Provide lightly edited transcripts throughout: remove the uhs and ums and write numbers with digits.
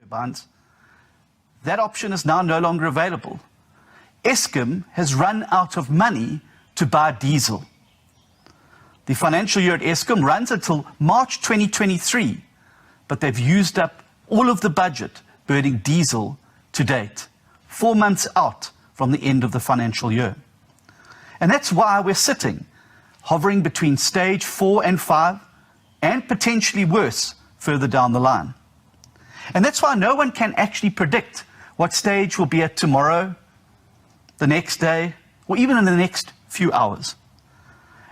turbines. That option is now no longer available. Eskom has run out of money to buy diesel. The financial year at Eskom runs until March 2023, but they've used up all of the budget burning diesel to date, 4 months out from the end of the financial year. And that's why we're sitting, hovering between stage 4 and 5, and potentially worse further down the line. And that's why no one can actually predict what stage will be at tomorrow, the next day, or even in the next few hours.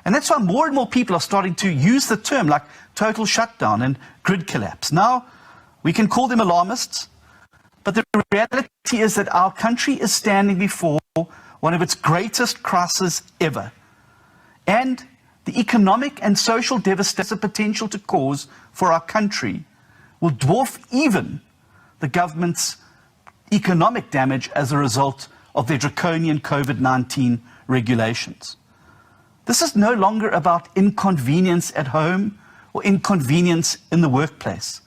And that's why more and more people are starting to use the term like total shutdown and grid collapse. Now, we can call them alarmists, but the reality is that our country is standing before one of its greatest crises ever. And the economic and social devastation potential to cause for our country will dwarf even the government's economic damage as a result of their draconian COVID-19 regulations. This is no longer about inconvenience at home or inconvenience in the workplace.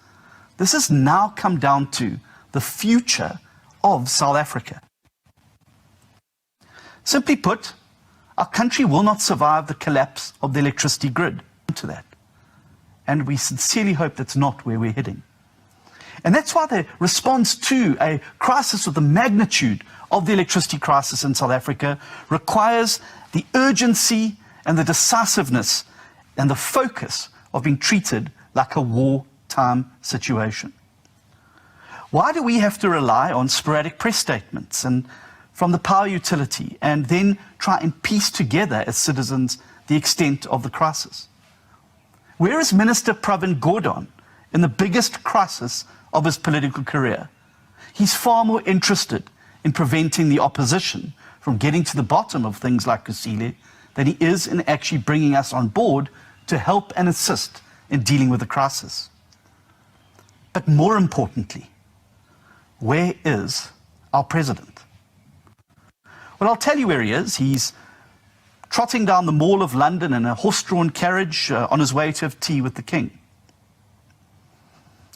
This has now come down to the future of South Africa. Simply put, our country will not survive the collapse of the electricity grid. To that. And we sincerely hope that's not where we're heading. And that's why the response to a crisis of the magnitude of the electricity crisis in South Africa requires the urgency and the decisiveness and the focus of being treated like a wartime situation. Why do we have to rely on sporadic press statements and from the power utility and then try and piece together as citizens the extent of the crisis? Where is Minister Pravin Gordhan in the biggest crisis of his political career? He's far more interested in preventing the opposition from getting to the bottom of things like Kusile than he is in actually bringing us on board to help and assist in dealing with the crisis. But more importantly, where is our president? Well, I'll tell you where he is. He's trotting down the Mall of London in a horse-drawn carriage on his way to have tea with the King.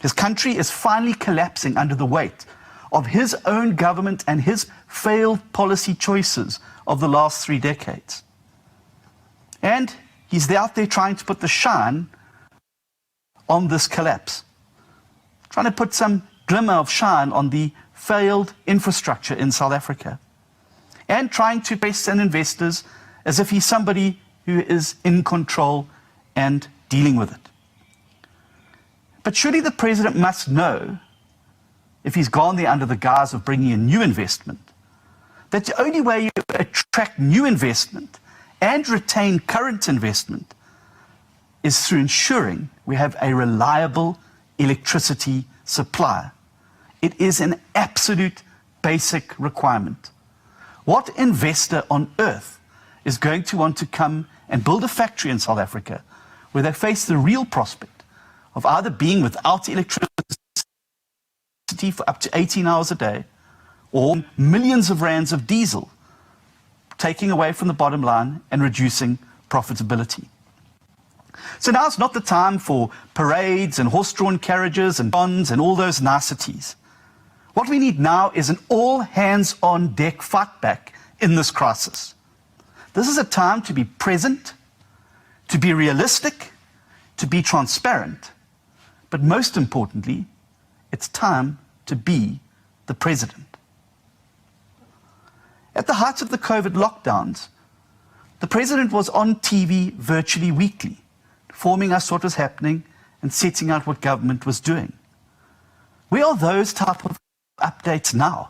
His country is finally collapsing under the weight of his own government and his failed policy choices of the last 3 decades. And he's out there trying to put the shine on this collapse, trying to put some glimmer of shine on the failed infrastructure in South Africa, and trying to press in investors as if he's somebody who is in control and dealing with it. But surely the president must know, if he's gone there under the guise of bringing in new investment, that the only way you attract new investment and retain current investment is through ensuring we have a reliable electricity supply. It is an absolute basic requirement. What investor on earth is going to want to come and build a factory in South Africa where they face the real prospect of either being without electricity for up to 18 hours a day, or millions of rands of diesel taking away from the bottom line and reducing profitability? So now it's not the time for parades and horse-drawn carriages and bonds and all those niceties. What we need now is an all-hands-on-deck fight back in this crisis. This is a time to be present, to be realistic, to be transparent, but most importantly, it's time to be the president. At the height of the COVID lockdowns, the president was on TV virtually weekly, informing us what was happening and setting out what government was doing. Where are those type of updates now?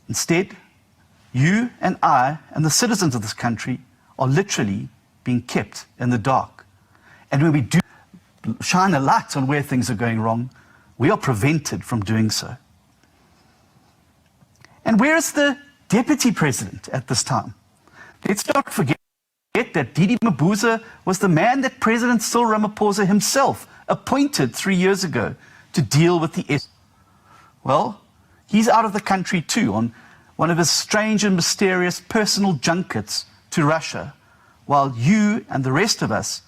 Instead, you and I and the citizens of this country are literally being kept in the dark. And when we do shine a light on where things are going wrong, we are prevented from doing so. And where is the deputy president at this time? Let's not forget that Didi Mabuza was the man that President Cyril Ramaphosa himself appointed 3 years ago to deal with the Eskom. Well, he's out of the country too on one of his strange and mysterious personal junkets to Russia, while you and the rest of us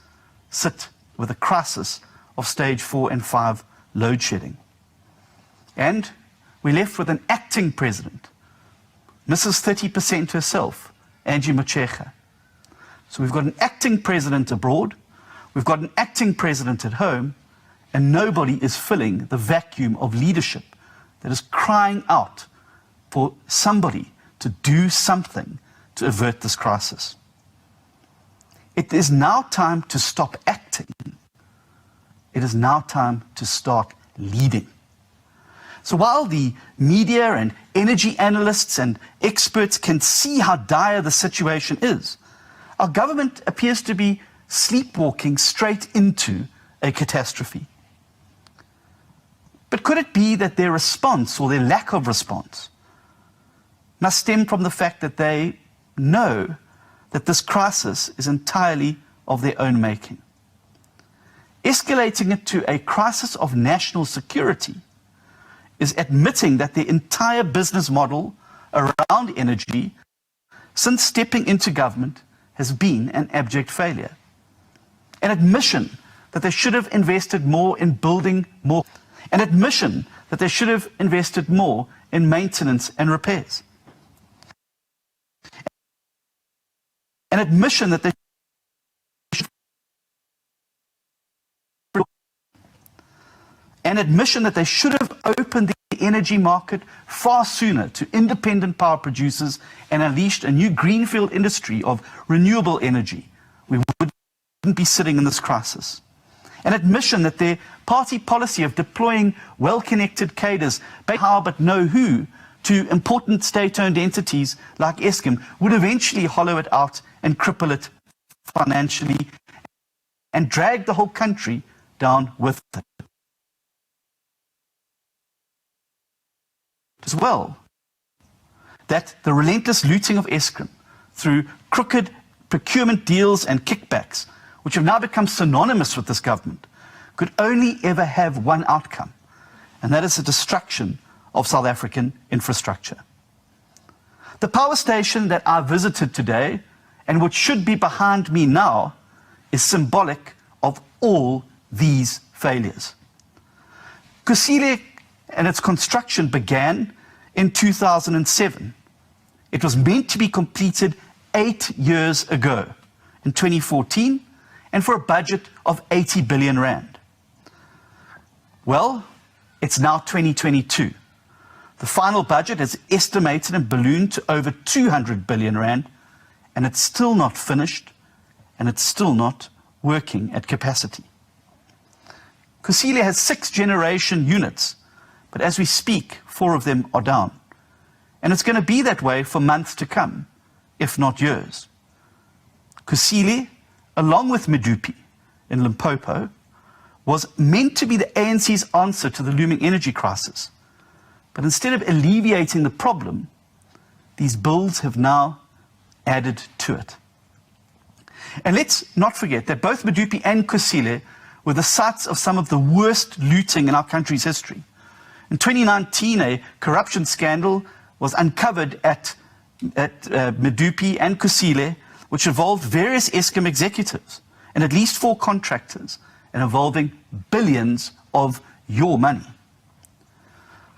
sit with a crisis of stage 4 and 5 load shedding. And we're left with an acting president, Mrs. 30% herself, Angie Motshekga. So we've got an acting president abroad, we've got an acting president at home, and nobody is filling the vacuum of leadership that is crying out for somebody to do something to avert this crisis. It is now time to stop acting. It is now time to start leading. So while the media and energy analysts and experts can see how dire the situation is, our government appears to be sleepwalking straight into a catastrophe. But could it be that their response, or their lack of response, must stem from the fact that they know that this crisis is entirely of their own making? Escalating it to a crisis of national security is admitting that the entire business model around energy since stepping into government has been an abject failure. An admission that they should have invested more in building more. An admission that they should have invested more in maintenance and repairs. An admission that they should have opened the energy market far sooner to independent power producers and unleashed a new greenfield industry of renewable energy. We wouldn't be sitting in this crisis. An admission that their party policy of deploying well-connected cadres, how but know who, to important state-owned entities like Eskom would eventually hollow it out and cripple it financially and drag the whole country down with it. As well, that the relentless looting of Eskom through crooked procurement deals and kickbacks, which have now become synonymous with this government, could only ever have one outcome, and that is the destruction of South African infrastructure. The power station that I visited today, and which should be behind me now, is symbolic of all these failures. Kusile and its construction began in 2007. It was meant to be completed 8 years ago, in 2014, and for a budget of 80 billion rand. Well, it's now 2022. The final budget is estimated and ballooned to over 200 billion rand, and it's still not finished, and it's still not working at capacity. Kusile has 6 generation units, but as we speak, 4 of them are down. And it's going to be that way for months to come, if not years. Kusile, along with Medupi in Limpopo, was meant to be the ANC's answer to the looming energy crisis. But instead of alleviating the problem, these bills have now added to it. And let's not forget that both Medupi and Kusile were the sites of some of the worst looting in our country's history. In 2019, a corruption scandal was uncovered at Medupi and Kusile, which involved various Eskom executives and at least 4 contractors, and involving billions of your money.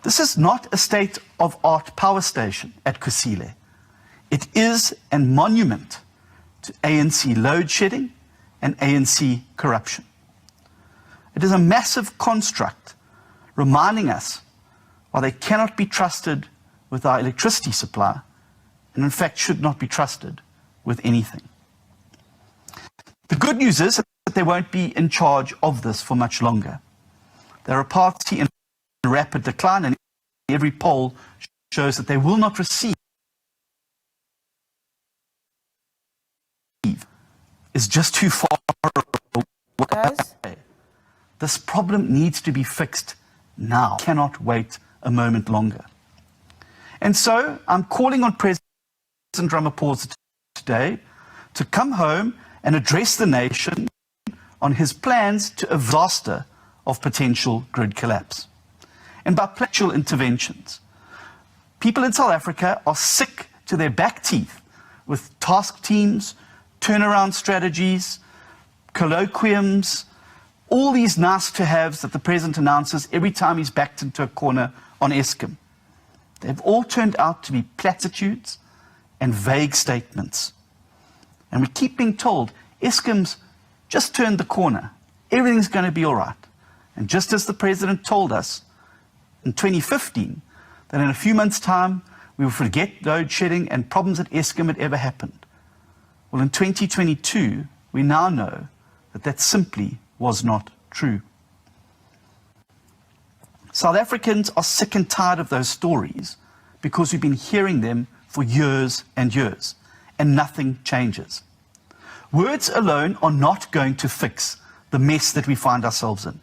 This is not a state-of-art power station at Kusile. It is a monument to ANC load shedding and ANC corruption. It is a massive construct reminding us why they cannot be trusted with our electricity supply, and in fact should not be trusted with anything. The good news is that they won't be in charge of this for much longer. They're a party in rapid decline, and every poll shows that they will not receive. Is just too far away. This problem needs to be fixed now. Cannot wait a moment longer. And so I'm calling on President Ramaphosa today to come home and address the nation on his plans to a disaster of potential grid collapse. And by actual interventions. People in South Africa are sick to their back teeth with task teams, turnaround strategies, colloquiums, all these nice-to-haves that the President announces every time he's backed into a corner on Eskom. They've all turned out to be platitudes and vague statements. And we keep being told, Eskom's just turned the corner. Everything's going to be all right. And just as the President told us in 2015, that in a few months' time, we would forget load shedding and problems at Eskom had ever happened. Well, in 2022, we now know that that simply was not true. South Africans are sick and tired of those stories because we've been hearing them for years and years, and nothing changes. Words alone are not going to fix the mess that we find ourselves in.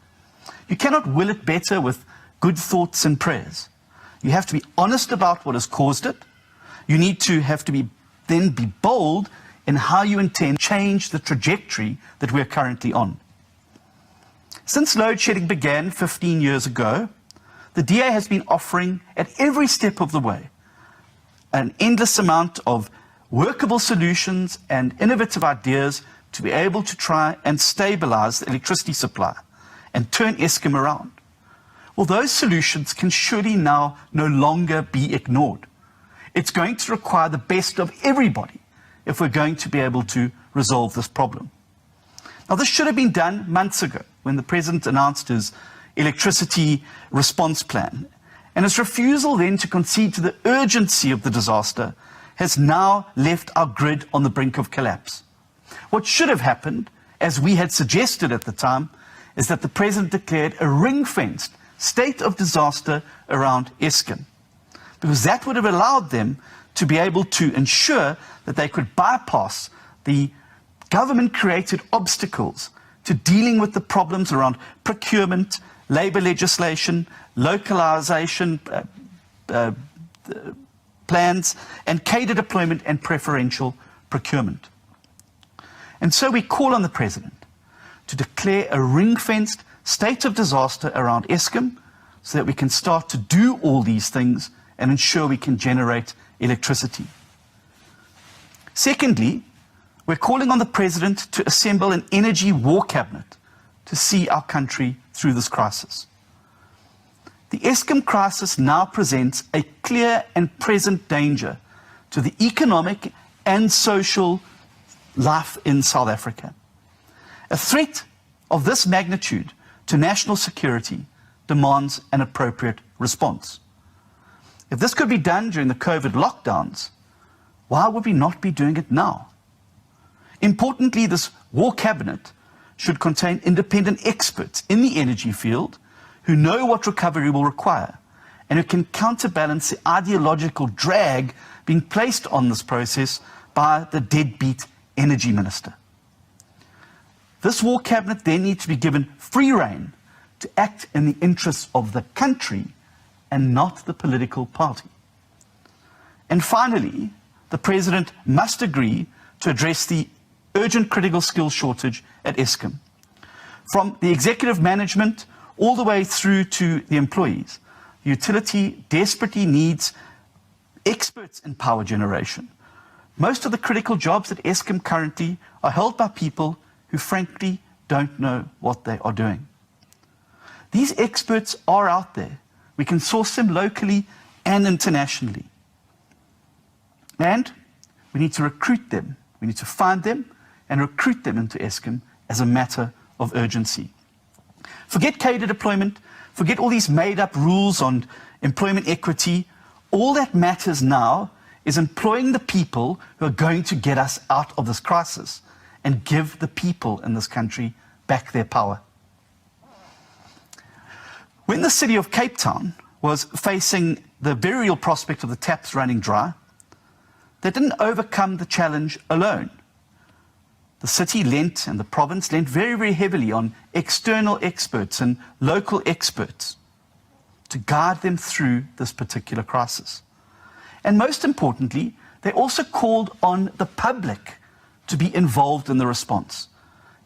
You cannot will it better with good thoughts and prayers. You have to be honest about what has caused it. You need to then be bold in how you intend to change the trajectory that we're currently on. Since load shedding began 15 years ago, the DA has been offering at every step of the way an endless amount of workable solutions and innovative ideas to be able to try and stabilize the electricity supply and turn Eskom around. Well, those solutions can surely now no longer be ignored. It's going to require the best of everybody if we're going to be able to resolve this problem. Now, this should have been done months ago when the President announced his electricity response plan. And his refusal then to concede to the urgency of the disaster has now left our grid on the brink of collapse. What should have happened, as we had suggested at the time, is that the President declared a ring-fenced state of disaster around Eskom, because that would have allowed them to be able to ensure that they could bypass the government-created obstacles to dealing with the problems around procurement, labour legislation, localisation plans, and cadre deployment and preferential procurement. And so we call on the President to declare a ring-fenced state of disaster around Eskom so that we can start to do all these things and ensure we can generate electricity. Secondly, we're calling on the President to assemble an energy war cabinet to see our country through this crisis. The Eskom crisis now presents a clear and present danger to the economic and social life in South Africa. A threat of this magnitude to national security demands an appropriate response. If this could be done during the COVID lockdowns, why would we not be doing it now? Importantly, this war cabinet should contain independent experts in the energy field who know what recovery will require and who can counterbalance the ideological drag being placed on this process by the deadbeat energy minister. This war cabinet then needs to be given free rein to act in the interests of the country and not the political party. And finally, the President must agree to address the urgent critical skills shortage at Eskom. From the executive management all the way through to the employees, the utility desperately needs experts in power generation. Most of the critical jobs at Eskom currently are held by people who frankly don't know what they are doing. These experts are out there. We can source them locally and internationally. And we need to recruit them. We need to find them and recruit them into Eskom as a matter of urgency. Forget cadre deployment, forget all these made-up rules on employment equity. All that matters now is employing the people who are going to get us out of this crisis and give the people in this country back their power. When the city of Cape Town was facing the very real prospect of the taps running dry, they didn't overcome the challenge alone. The city lent, and the province lent very, very heavily on external experts and local experts to guide them through this particular crisis. And most importantly, they also called on the public to be involved in the response.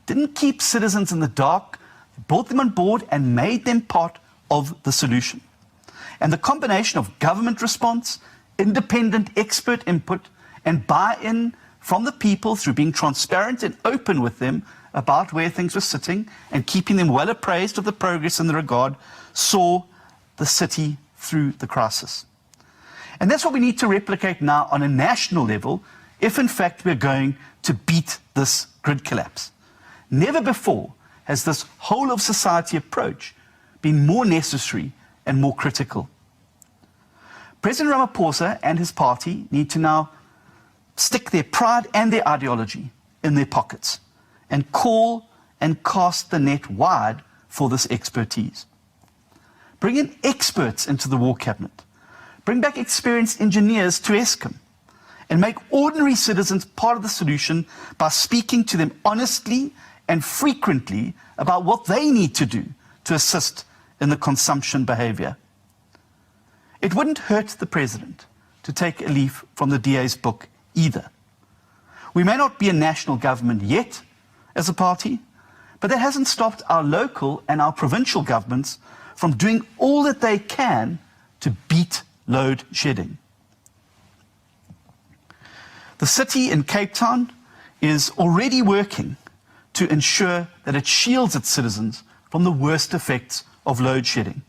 Didn't keep citizens in the dark, brought them on board and made them part of the solution. And the combination of government response, independent expert input, and buy-in from the people through being transparent and open with them about where things were sitting and keeping them well appraised of the progress in the regard, saw the city through the crisis. And that's what we need to replicate now on a national level if in fact we're going to beat this grid collapse. Never before has this whole of society approach been more necessary and more critical. President Ramaphosa and his party need to now stick their pride and their ideology in their pockets and call and cast the net wide for this expertise. Bring in experts into the war cabinet. Bring back experienced engineers to Eskom and make ordinary citizens part of the solution by speaking to them honestly and frequently about what they need to do to assist in the consumption behavior. It wouldn't hurt the president to take a leaf from the DA's book either. We may not be a national government yet as a party, but that hasn't stopped our local and our provincial governments from doing all that they can to beat load shedding. The city in Cape Town is already working to ensure that it shields its citizens from the worst effects of load shedding.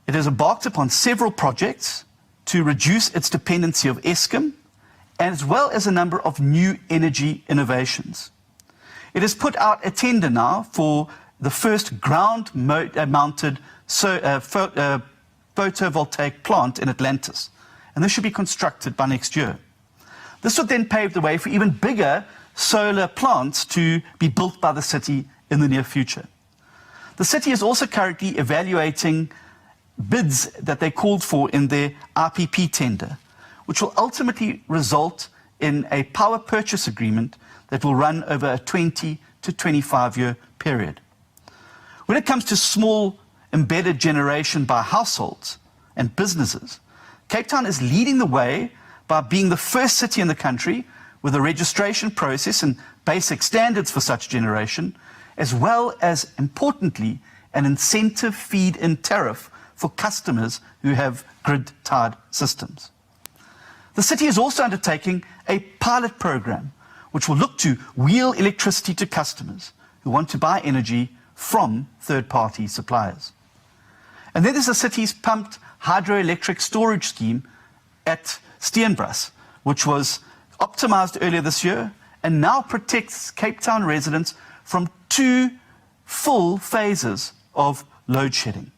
It has embarked upon several projects to reduce its dependency of Eskom, as well as a number of new energy innovations. It has put out a tender now for the first ground-mounted photovoltaic plant in Atlantis, and this should be constructed by next year. This would then pave the way for even bigger solar plants to be built by the city in the near future. The city is also currently evaluating bids that they called for in their RPP tender, which will ultimately result in a power purchase agreement that will run over a 20 to 25-year period. When it comes to small embedded generation by households and businesses, Cape Town is leading the way by being the first city in the country with a registration process and basic standards for such generation, as well as, importantly, an incentive feed-in tariff for customers who have grid-tied systems. The city is also undertaking a pilot program which will look to wheel electricity to customers who want to buy energy from third-party suppliers. And then there's the city's pumped hydroelectric storage scheme at Steenhuisen, which was optimized earlier this year and now protects Cape Town residents from 2 full phases of load shedding.